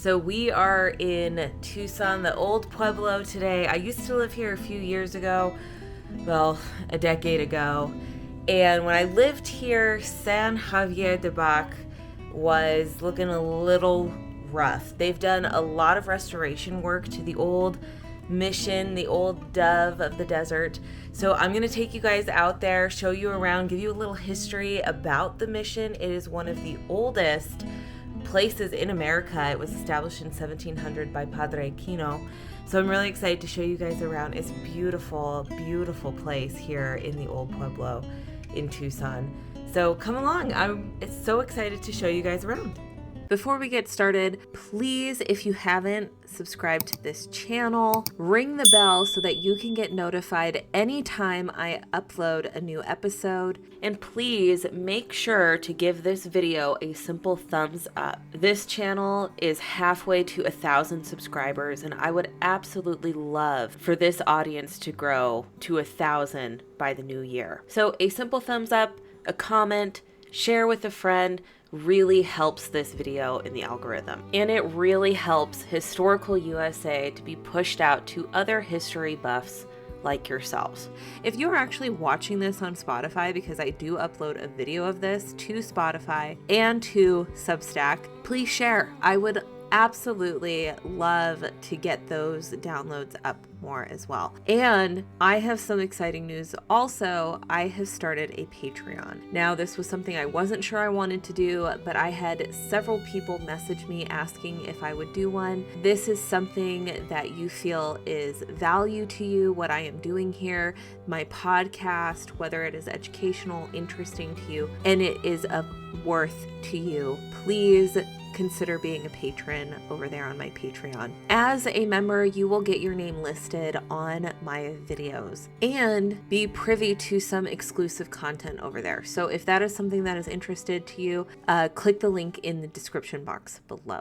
So we are in Tucson, the old Pueblo today. I used to live here a few years ago, well, a decade ago. And when I lived here, San Xavier de Bac was looking a little rough. They've done a lot of restoration work to the old mission, the old dove of the desert. So I'm going to take you guys out there, show you around, give you a little history about the mission. It is one of the oldest places in America. It was established in 1700 by Padre Kino. So I'm really excited to show you guys around. It's beautiful, beautiful place here in the old Pueblo in Tucson. So come along. I'm so excited to show you guys around. Before we get started, please, if you haven't subscribed to this channel, ring the bell so that you can get notified anytime I upload a new episode. And please make sure to give this video a simple thumbs up. This channel is halfway to 1,000 subscribers, and I would absolutely love for this audience to grow to 1,000 by the new year. So a simple thumbs up, a comment, share with a friend, really helps this video in the algorithm. And it really helps Historical USA to be pushed out to other history buffs like yourselves. If you're actually watching this on Spotify, because I do upload a video of this to Spotify and to Substack, please share. I would absolutely love to get those downloads up more as well. And I have some exciting news also. I have started a Patreon. Now, this was something I wasn't sure I wanted to do, but I had several people message me asking if I would do one. This is something that you feel is value to you, what I am doing here, my podcast, whether it is educational, interesting to you, and it is of worth to you. Please consider being a patron over there on my Patreon. As a member, you will get your name listed on my videos and be privy to some exclusive content over there. So if that is something that is interested to you, click the link in the description box below.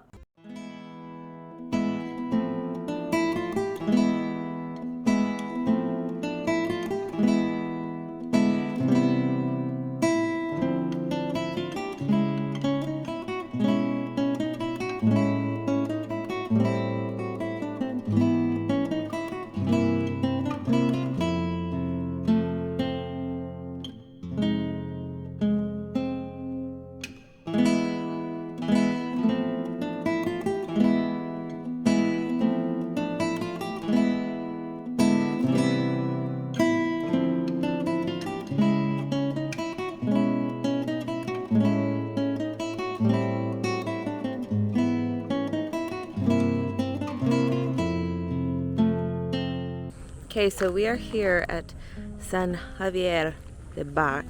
Okay, so we are here at San Xavier de Bac.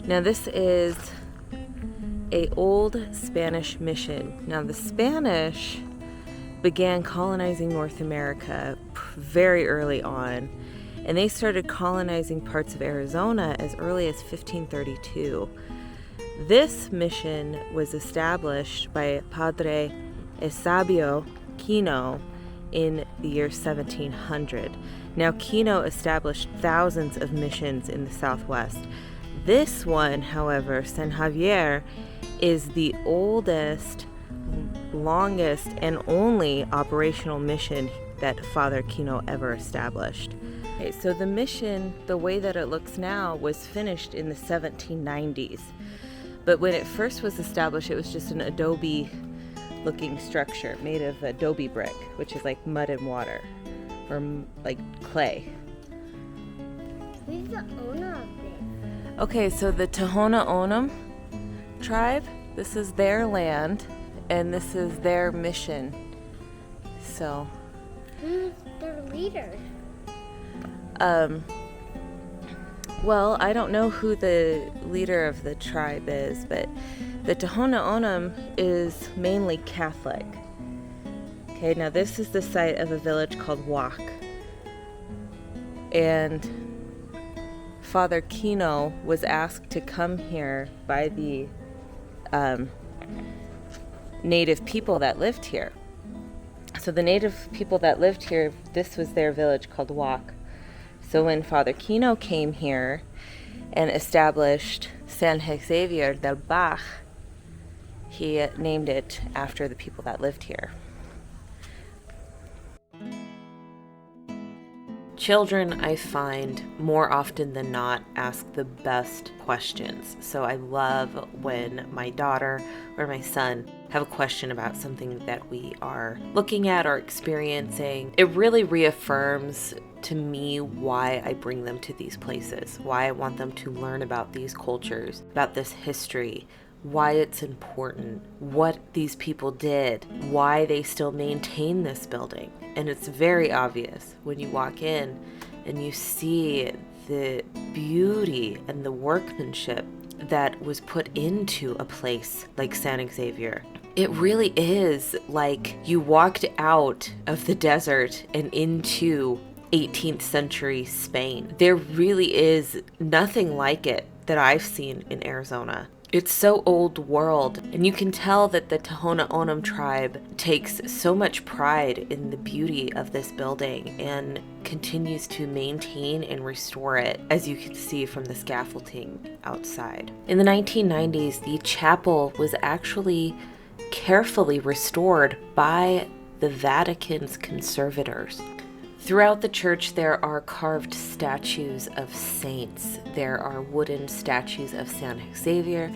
Now this is a old Spanish mission. Now the Spanish began colonizing North America very early on, and they started colonizing parts of Arizona as early as 1532. This mission was established by Padre Eusebio Kino in the year 1700. Now, Kino established thousands of missions in the Southwest. This one, however, San Xavier, is the oldest, longest, and only operational mission that Father Kino ever established. Okay, so the mission, the way that it looks now, was finished in the 1790s. But when it first was established, it was just an adobe-looking structure made of adobe brick, which is like mud and water, or like clay. Who's the owner of this? Okay, so the Tohono O'odham tribe, this is their land, and this is their mission. So, Who's their leader? Well, I don't know who the leader of the tribe is, but the Tohono O'odham is mainly Catholic. Okay, now this is the site of a village called Wak. And Father Kino was asked to come here by the native people that lived here. So the native people that lived here, this was their village called Wak. So when Father Kino came here and established San Xavier de Bac, he named it after the people that lived here. Children, I find, more often than not, ask the best questions. So I love when my daughter or my son have a question about something that we are looking at or experiencing. It really reaffirms to me why I bring them to these places, why I want them to learn about these cultures, about this history, why it's important, what these people did, why they still maintain this building. And it's very obvious when you walk in and you see the beauty and the workmanship that was put into a place like San Xavier. It really is like you walked out of the desert and into 18th century Spain. There really is nothing like it that I've seen in Arizona. It's so old world, and you can tell that the Tohono O'odham tribe takes so much pride in the beauty of this building and continues to maintain and restore it, as you can see from the scaffolding outside. In the 1990s, the chapel was actually carefully restored by the Vatican's conservators. Throughout the church, there are carved statues of saints. There are wooden statues of San Xavier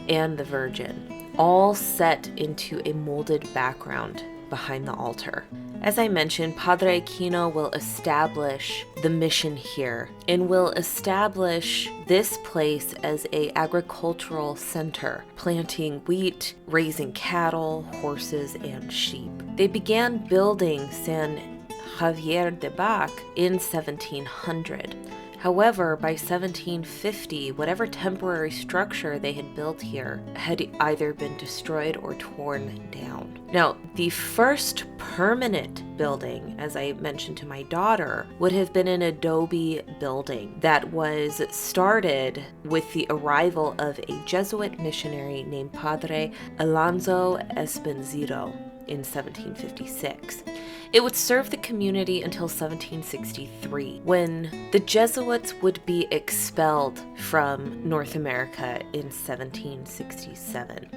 and the Virgin, all set into a molded background behind the altar. As I mentioned, Padre Aquino will establish the mission here and will establish this place as an agricultural center, planting wheat, raising cattle, horses, and sheep. They began building San Xavier de Bac in 1700. However, by 1750, whatever temporary structure they had built here had either been destroyed or torn down. Now, the first permanent building, as I mentioned to my daughter, would have been an adobe building that was started with the arrival of a Jesuit missionary named Padre Alonso Esposito in 1756. It would serve the community until 1763, when the Jesuits would be expelled from North America in 1767,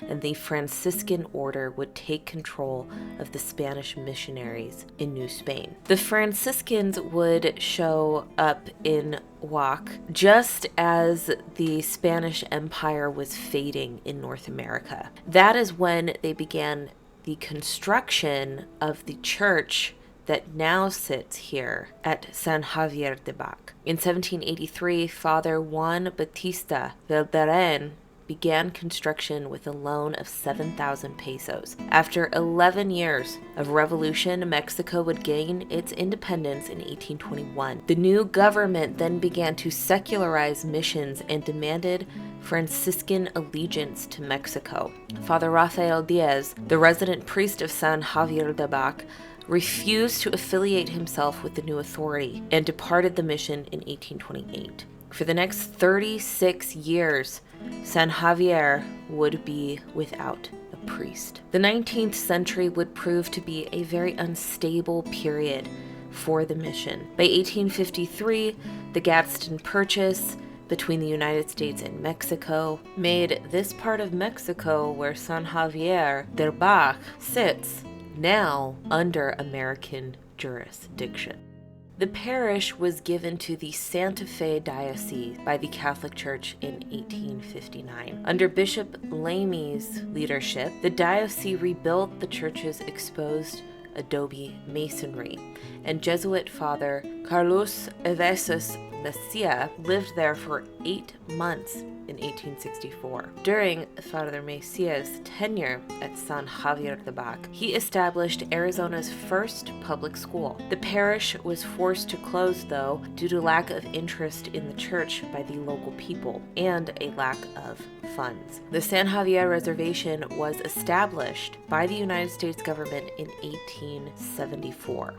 and the Franciscan order would take control of the Spanish missionaries in New Spain. The Franciscans would show up in Oaxaca just as the Spanish Empire was fading in North America. That is when they began the construction of the church that now sits here at San Xavier de Bac. In 1783, Father Juan Bautista Valderan began construction with a loan of 7,000 pesos. After 11 years of revolution, Mexico would gain its independence in 1821. The new government then began to secularize missions and demanded Franciscan allegiance to Mexico. Father Rafael Diaz, the resident priest of San Xavier de Bac, refused to affiliate himself with the new authority and departed the mission in 1828. For the next 36 years, San Xavier would be without a priest. The 19th century would prove to be a very unstable period for the mission. By 1853, the Gadsden Purchase between the United States and Mexico made this part of Mexico where San Xavier de Bac sits now under American jurisdiction. The parish was given to the Santa Fe Diocese by the Catholic Church in 1859. Under Bishop Lamy's leadership, the diocese rebuilt the church's exposed adobe masonry, and Jesuit Father Carlos Eveses Messia lived there for 8 months in 1864. During Father Messia's tenure at San Xavier de Bac, he established Arizona's first public school. The parish was forced to close, though, due to lack of interest in the church by the local people and a lack of funds. The San Xavier Reservation was established by the United States government in 1874.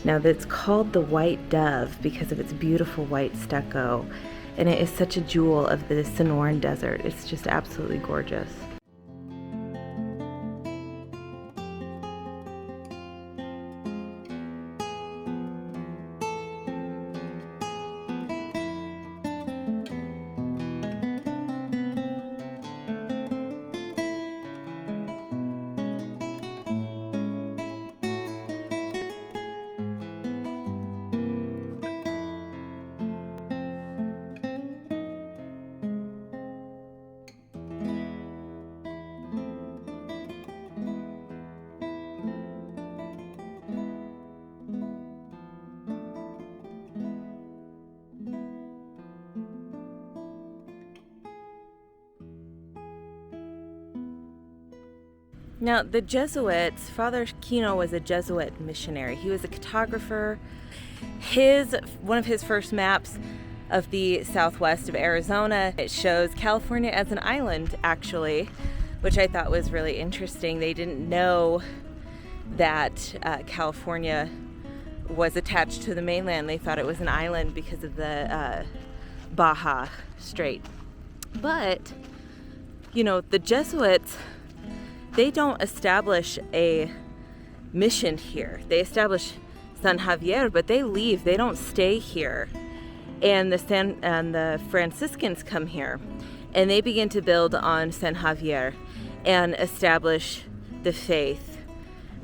Now, that's called the White Dove because of its beautiful white stucco, and it is such a jewel of the Sonoran Desert. It's just absolutely gorgeous. Now, the Jesuits, Father Kino was a Jesuit missionary. He was a cartographer. One of his first maps of the southwest of Arizona, it shows California as an island, actually, which I thought was really interesting. They didn't know that California was attached to the mainland. They thought it was an island because of the Baja Strait. But, you know, the Jesuits, they don't establish a mission here. They establish San Xavier, but they leave. They don't stay here. And the Franciscans come here, and they begin to build on San Xavier and establish the faith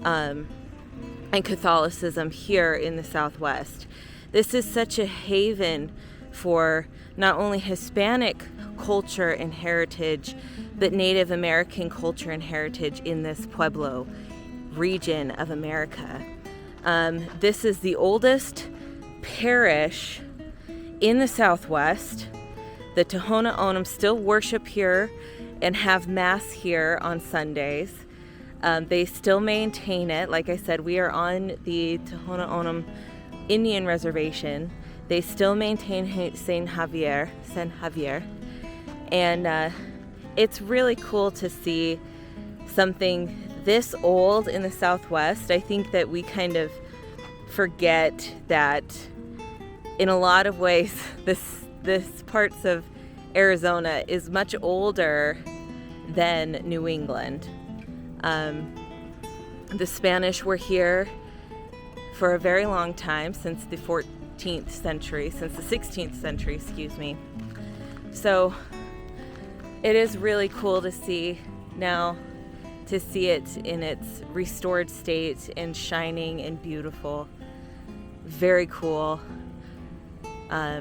and Catholicism here in the Southwest. This is such a haven for not only Hispanic culture and heritage, but Native American culture and heritage in this Pueblo region of America. This is the oldest parish in the Southwest. The Tohono O'odham still worship here and have Mass here on Sundays. They still maintain it. Like I said, we are on the Tohono O'odham Indian Reservation. They still maintain San Xavier. And it's really cool to see something this old in the Southwest. I think that we kind of forget that in a lot of ways this parts of Arizona is much older than New England. The Spanish were here for a very long time, since the 16th century, excuse me. So it is really cool to see now, to see it in its restored state and shining and beautiful. Very cool. Yeah.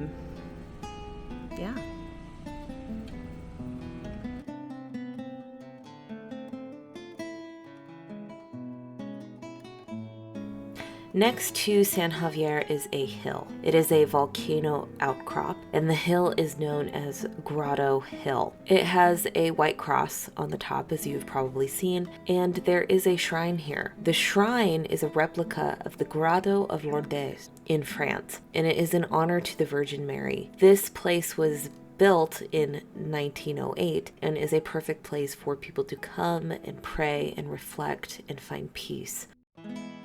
Next to San Xavier is a hill. It is a volcano outcrop, and the hill is known as Grotto Hill. It has a white cross on the top, as you've probably seen, and there is a shrine here. The shrine is a replica of the Grotto of Lourdes in France, and it is in honor to the Virgin Mary. This place was built in 1908 and is a perfect place for people to come and pray and reflect and find peace.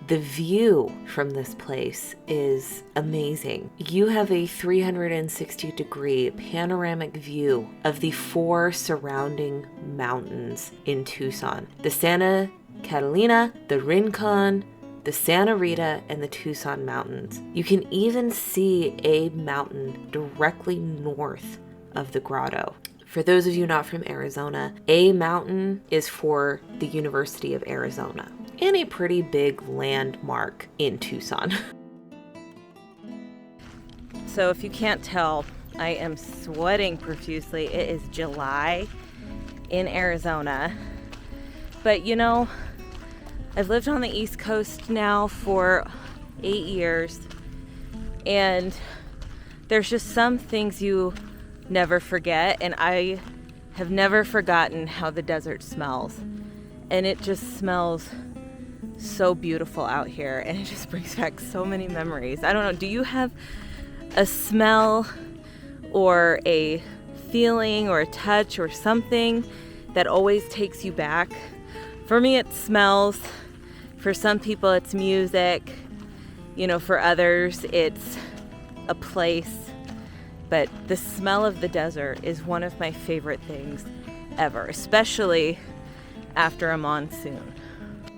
The view from this place is amazing. You have a 360-degree panoramic view of the 4 surrounding mountains in Tucson: the Santa Catalina, the Rincon, the Santa Rita, and the Tucson Mountains. You can even see a mountain directly north of the grotto. For those of you not from Arizona, a mountain is for the University of Arizona, and a pretty big landmark in Tucson. So if you can't tell, I am sweating profusely. It is July in Arizona. But you know, I've lived on the East Coast now for 8 years, and there's just some things you never forget, and I have never forgotten how the desert smells. And it just smells so beautiful out here, and it just brings back so many memories. I don't know, do you have a smell or a feeling or a touch or something that always takes you back? For me, it smells. For some people, it's music. You know, for others, it's a place. But the smell of the desert is one of my favorite things ever, especially after a monsoon.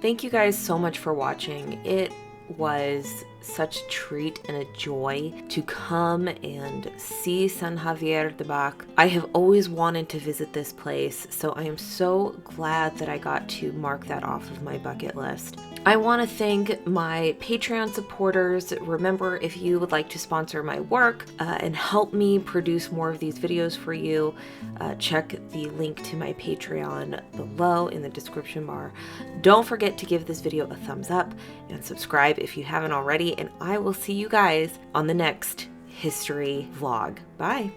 Thank you guys so much for watching. It was such a treat and a joy to come and see San Xavier de Bac. I have always wanted to visit this place, so I am so glad that I got to mark that off of my bucket list. I want to thank my Patreon supporters. Remember, if you would like to sponsor my work and help me produce more of these videos for you, check the link to my Patreon below in the description bar. Don't forget to give this video a thumbs up and subscribe if you haven't already, and I will see you guys on the next history vlog. Bye!